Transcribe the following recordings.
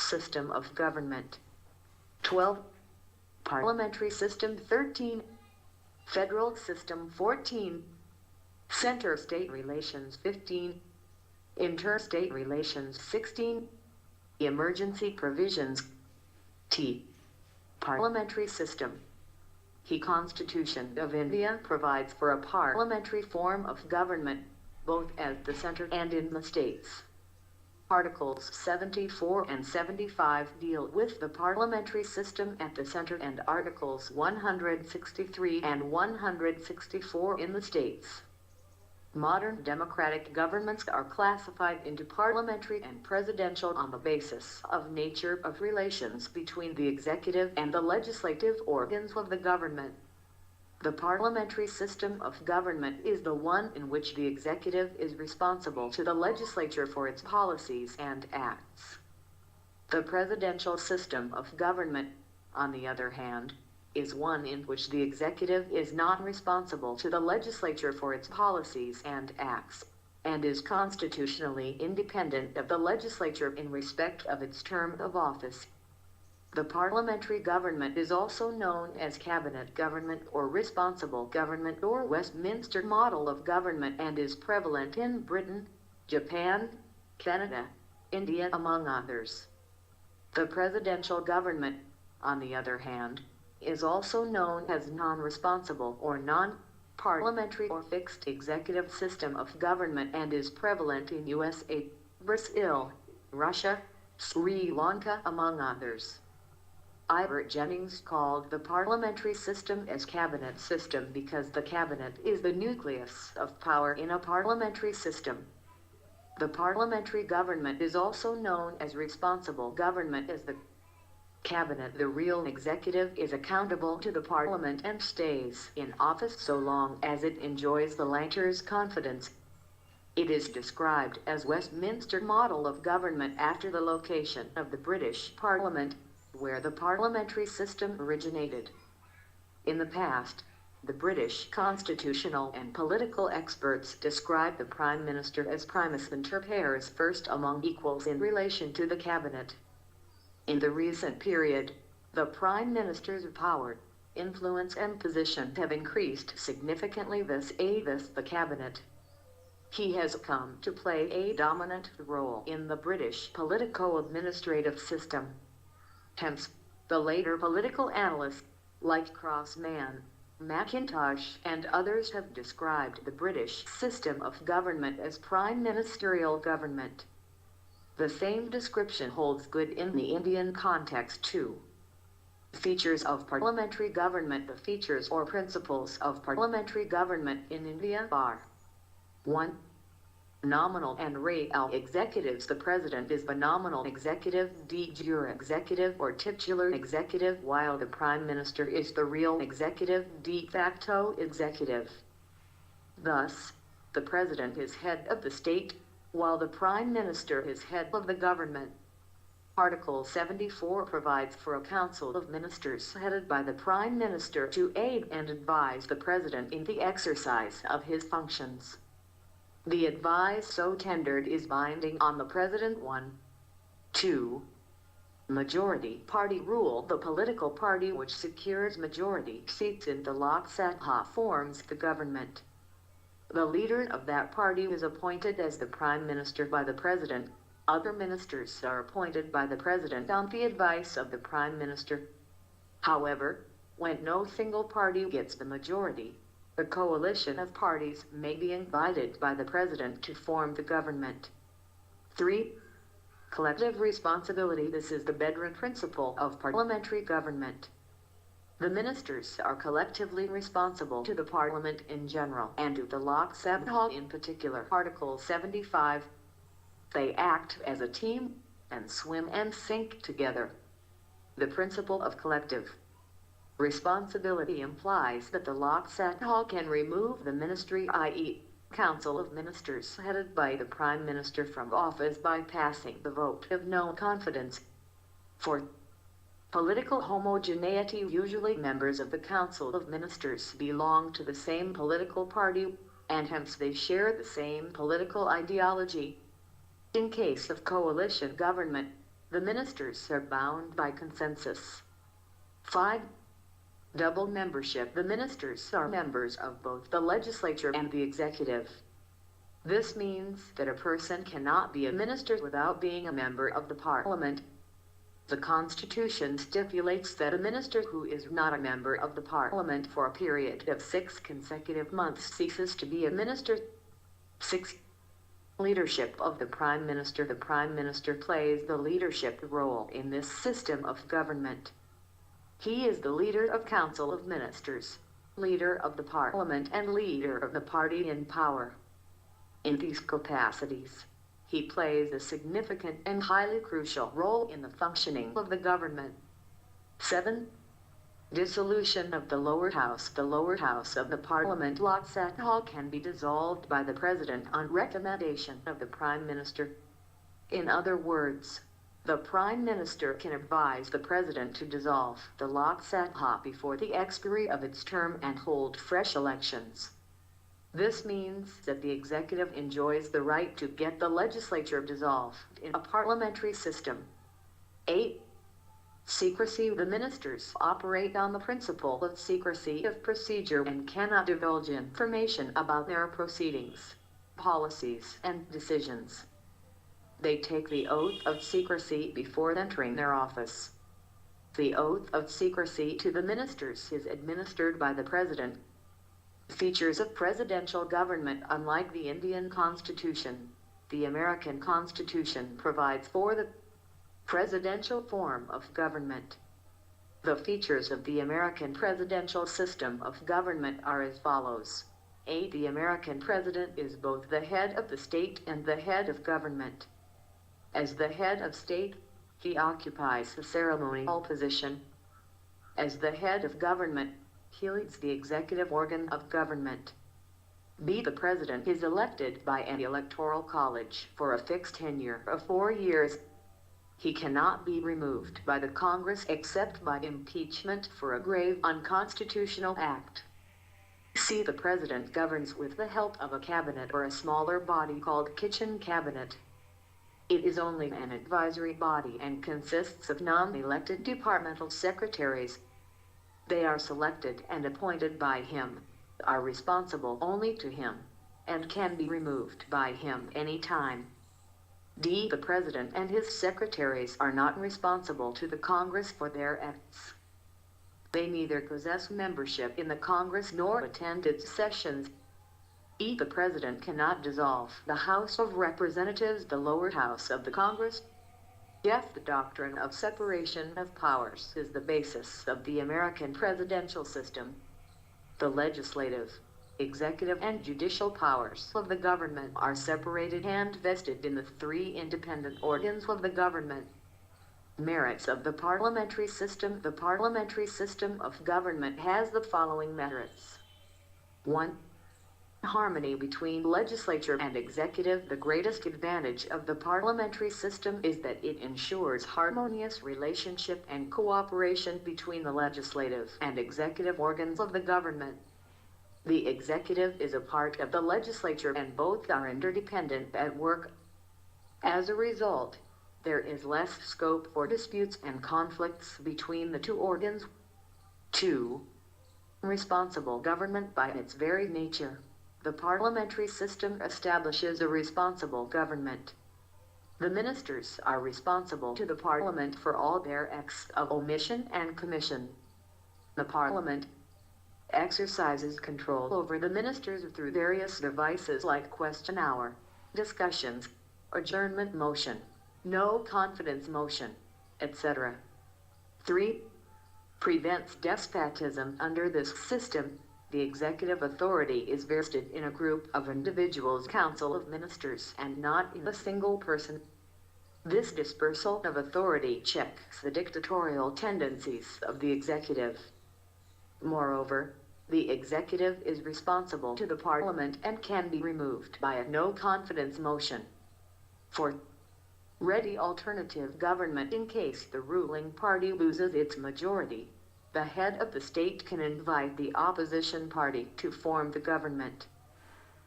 System of government. 12. Parliamentary system. 13. Federal system. 14. Center-state relations. 15. Interstate relations. 16. Emergency provisions. T. Parliamentary system. The Constitution of India provides for a parliamentary form of government, both at the center and in the states. Articles 74 and 75 deal with the parliamentary system at the center, and Articles 163 and 164 in the states. Modern democratic governments are classified into parliamentary and presidential on the basis of nature of relations between the executive and the legislative organs of the government. The parliamentary system of government is the one in which the executive is responsible to the legislature for its policies and acts. The presidential system of government, on the other hand, is one in which the executive is not responsible to the legislature for its policies and acts, and is constitutionally independent of the legislature in respect of its term of office. The parliamentary government is also known as cabinet government or responsible government or Westminster model of government, and is prevalent in Britain, Japan, Canada, India, among others. The presidential government, on the other hand, is also known as non-responsible or non-parliamentary or fixed executive system of government, and is prevalent in USA, Brazil, Russia, Sri Lanka, among others. Ivor Jennings called the parliamentary system as cabinet system because the cabinet is the nucleus of power in a parliamentary system. The parliamentary government is also known as responsible government, as the cabinet, the real executive, is accountable to the parliament and stays in office so long as it enjoys the latter's confidence. It is described as Westminster model of government after the location of the British Parliament, where the parliamentary system originated. In the past, the British constitutional and political experts described the Prime Minister as primus inter pares, first among equals in relation to the cabinet. In the recent period, the Prime Minister's power, influence and position have increased significantly vis-a-vis the cabinet. He has come to play a dominant role in the British politico-administrative system. Hence, the later political analysts, like Crossman, Mackintosh, and others, have described the British system of government as prime ministerial government. The same description holds good in the Indian context too. Features of parliamentary government. The features or principles of parliamentary government in India are: 1. Nominal and real executives. The president is the nominal executive, de jure executive or titular executive, while the prime minister is the real executive, de facto executive. Thus, the president is head of the state, while the prime minister is head of the government. Article 74 provides for a council of ministers headed by the prime minister to aid and advise the president in the exercise of his functions. The advice so tendered is binding on the president. 1. 2. Majority party rule. The political party which secures majority seats in the Lok Sabha forms the government. The leader of that party is appointed as the prime minister by the president. Other ministers are appointed by the president on the advice of the prime minister. However, when no single party gets the majority, a coalition of parties may be invited by the president to form the government. 3. Collective responsibility. This is the bedrock principle of parliamentary government. The ministers are collectively responsible to the parliament in general and to the Lok Sabha in particular. Article 75. They act as a team and swim and sink together. The principle of collective responsibility implies that the Lok Sabha can remove the ministry, i.e., Council of Ministers headed by the Prime Minister, from office by passing the vote of no confidence. 4. Political homogeneity. Usually members of the Council of Ministers belong to the same political party, and hence they share the same political ideology. In case of coalition government, The ministers are bound by consensus. 5. Double membership. The ministers are members of both the legislature and the executive. This means that a person cannot be a minister without being a member of the Parliament. The Constitution stipulates that a minister who is not a member of the Parliament for a period of 6 consecutive months ceases to be a minister. 6. Leadership of the Prime Minister. The Prime Minister plays the leadership role in this system of government. He is the leader of Council of Ministers, leader of the Parliament, and leader of the party in power. In these capacities, he plays a significant and highly crucial role in the functioning of the government. 7. Dissolution of the lower house. The lower house of the Parliament, Lockset Hall, can be dissolved by the President on recommendation of the Prime Minister. In other words, the Prime Minister can advise the President to dissolve the Lockset Hall before the expiry of its term and hold fresh elections. This means that the executive enjoys the right to get the legislature dissolved in a parliamentary system. 8. Secrecy. The ministers operate on the principle of secrecy of procedure and cannot divulge information about their proceedings, policies, and decisions. They take the oath of secrecy before entering their office. The oath of secrecy to the ministers is administered by the President. Features of presidential government. Unlike the Indian Constitution, the American Constitution provides for the presidential form of government. The features of the American presidential system of government are as follows. A. The American president is both the head of the state and the head of government. As the head of state, he occupies the ceremonial position. As the head of government, he leads the executive organ of government. B. The president is elected by an electoral college for a fixed tenure of 4 years. He cannot be removed by the Congress except by impeachment for a grave unconstitutional act. C. The president governs with the help of a cabinet or a smaller body called kitchen cabinet. It is only an advisory body and consists of non-elected departmental secretaries. They are selected and appointed by him, are responsible only to him, and can be removed by him any time. D. The President and his secretaries are not responsible to the Congress for their acts. They neither possess membership in the Congress nor attend its sessions. E. The President cannot dissolve the House of Representatives, the lower house of the Congress. F. The doctrine of separation of powers is the basis of the American presidential system. The legislative, executive, and judicial powers of the government are separated and vested in the 3 independent organs of the government. Merits of the parliamentary system. The parliamentary system of government has the following merits. 1. Harmony between legislature and executive. The greatest advantage of the parliamentary system is that it ensures harmonious relationship and cooperation between the legislative and executive organs of the government. The executive is a part of the legislature and both are interdependent at work. As a result, there is less scope for disputes and conflicts between the 2 organs. 2. Responsible government. By its very nature, the parliamentary system establishes a responsible government. The ministers are responsible to the Parliament for all their acts of omission and commission. The Parliament exercises control over the ministers through various devices like question hour, discussions, adjournment motion, no confidence motion, etc. 3. Prevents despotism. Under this system, the executive authority is vested in a group of individuals, council of ministers, and not in a single person. This dispersal of authority checks the dictatorial tendencies of the executive. Moreover, the executive is responsible to the Parliament and can be removed by a no-confidence motion. 4. Ready alternative government. In case the ruling party loses its majority, the head of the state can invite the opposition party to form the government.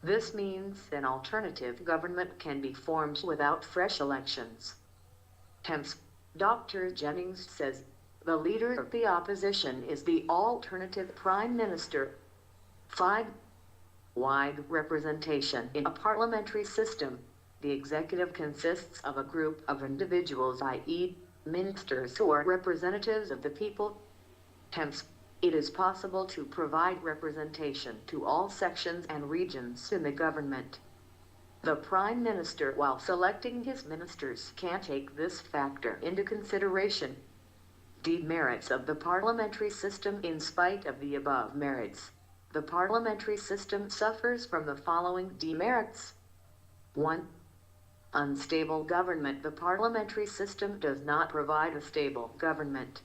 This means an alternative government can be formed without fresh elections. Hence, Dr. Jennings says, the leader of the opposition is the alternative prime minister. 5. Wide representation in a parliamentary system. The executive consists of a group of individuals, i.e., ministers who are representatives of the people. Hence, it is possible to provide representation to all sections and regions in the government. The Prime Minister, while selecting his ministers, can take this factor into consideration. Demerits of the parliamentary system. In spite of the above merits, the parliamentary system suffers from the following demerits. 1. Unstable government. The parliamentary system does not provide a stable government.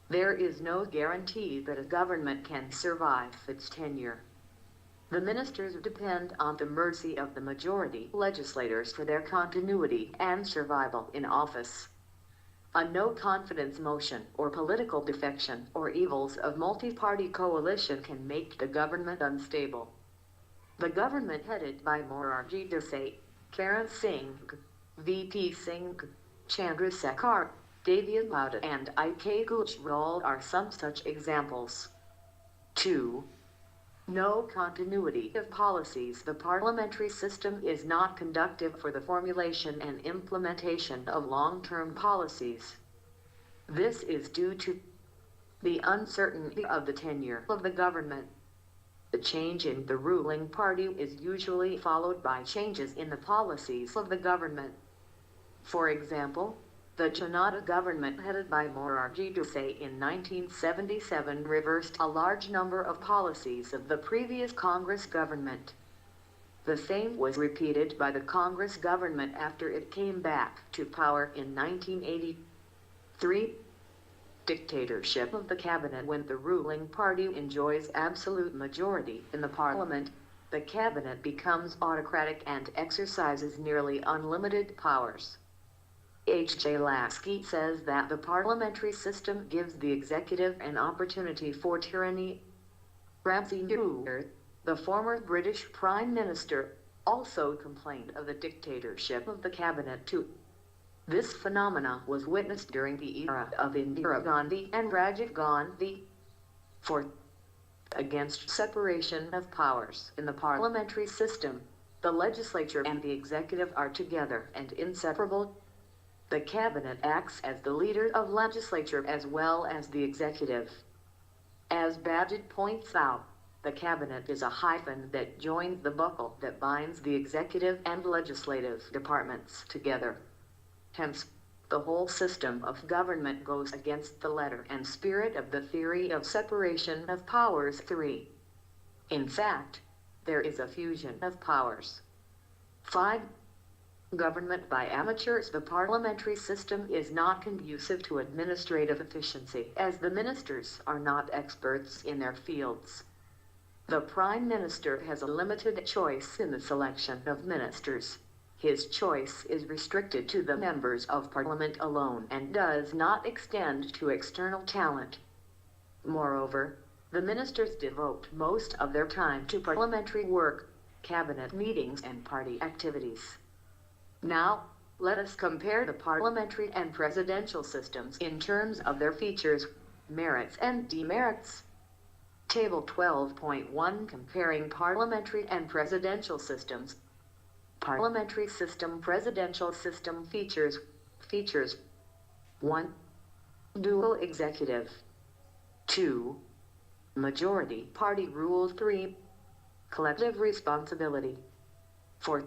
There is no guarantee that a government can survive its tenure. The ministers depend on the mercy of the majority legislators for their continuity and survival in office. A no-confidence motion or political defection or evils of multi-party coalition can make the government unstable. The government headed by Morarji Desai, Karan Singh, VP Singh, Chandrasekhar, Davian Lauda and I.K. Gujral are some such examples. 2. No continuity of policies. The parliamentary system is not conducive for the formulation and implementation of long-term policies. This is due to the uncertainty of the tenure of the government. The change in the ruling party is usually followed by changes in the policies of the government. For example, the Janata government headed by Morarji Desai in 1977 reversed a large number of policies of the previous Congress government. The same was repeated by the Congress government after it came back to power in 1983. Dictatorship of the cabinet. When the ruling party enjoys absolute majority in the parliament, the cabinet becomes autocratic and exercises nearly unlimited powers. H.J. Lasky says that the parliamentary system gives the executive an opportunity for tyranny. Ramsay Nouh, the former British Prime Minister, also complained of the dictatorship of the cabinet too. This phenomena was witnessed during the era of Indira Gandhi and Rajiv Gandhi. 4. Against separation of powers. In the parliamentary system, the legislature and the executive are together and inseparable. The cabinet acts as the leader of legislature as well as the executive. As Badgett points out, the cabinet is a hyphen that joins the buckle that binds the executive and legislative departments together. Hence, the whole system of government goes against the letter and spirit of the theory of separation of powers. 3. In fact, there is a fusion of powers. 5. Government by amateurs. The parliamentary system is not conducive to administrative efficiency, as the ministers are not experts in their fields. The Prime Minister has a limited choice in the selection of ministers. His choice is restricted to the members of Parliament alone and does not extend to external talent. Moreover, the ministers devote most of their time to parliamentary work, cabinet meetings and party activities. Now, let us compare the parliamentary and presidential systems in terms of their features, merits and demerits. Table 12.1 Comparing parliamentary and presidential systems. Parliamentary system. Presidential system features. 1. Dual executive. 2. Majority party rule. 3. Collective responsibility. 4.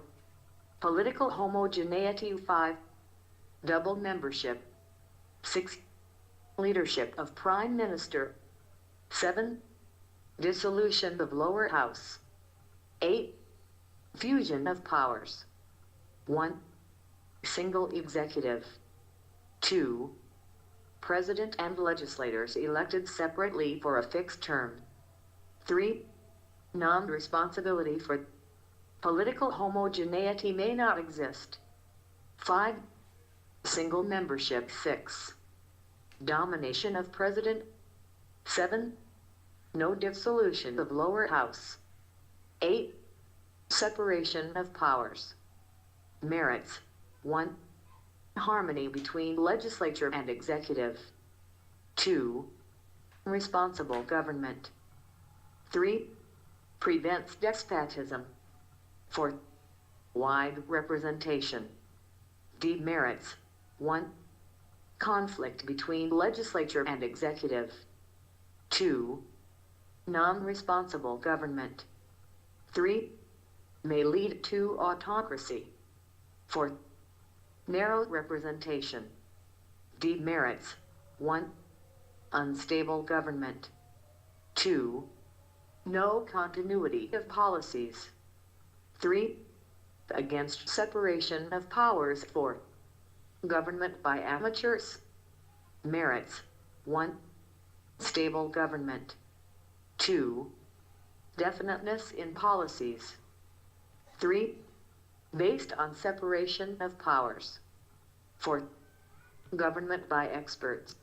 Political homogeneity. 5. Double membership. 6. Leadership of Prime Minister. 7. Dissolution of lower house. 8. Fusion of powers. 1. Single executive. 2. President and legislators elected separately for a fixed term. 3. Non-responsibility for political homogeneity may not exist. 5. Single membership. 6. Domination of president. 7. No dissolution of lower house. 8. Separation of powers. Merits. 1. harmony between legislature and executive. 2. Responsible government. 3. Prevents despotism. 4. Wide representation. Demerits. 1. Conflict between legislature and executive. 2. Non-responsible government. 3. May lead to autocracy. 4. Narrow representation. Demerits. 1. Unstable government. 2. No continuity of policies. 3. Against separation of powers. 4. Government by amateurs. Merits. 1. Stable government. 2. Definiteness in policies. 3. Based on separation of powers. 4. Government by experts.